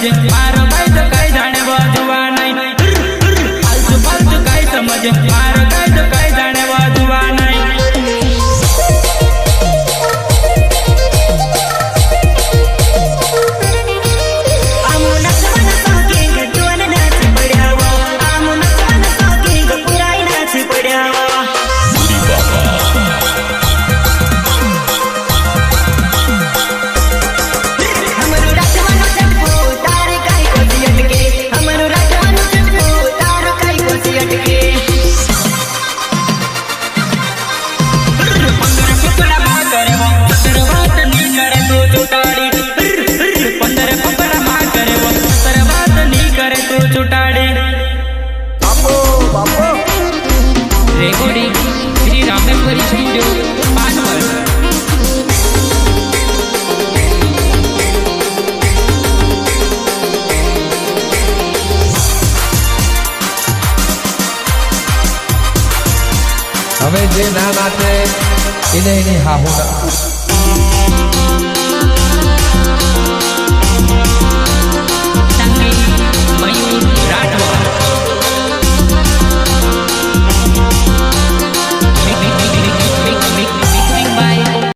समझ मार भाई तो कई जाने बाजुआ नहीं फालतू फालतू कई समझ मार कई तो कई जाने बाजुआ नहीं हमें जे ना नाचे इन्हें नहीं हाहूना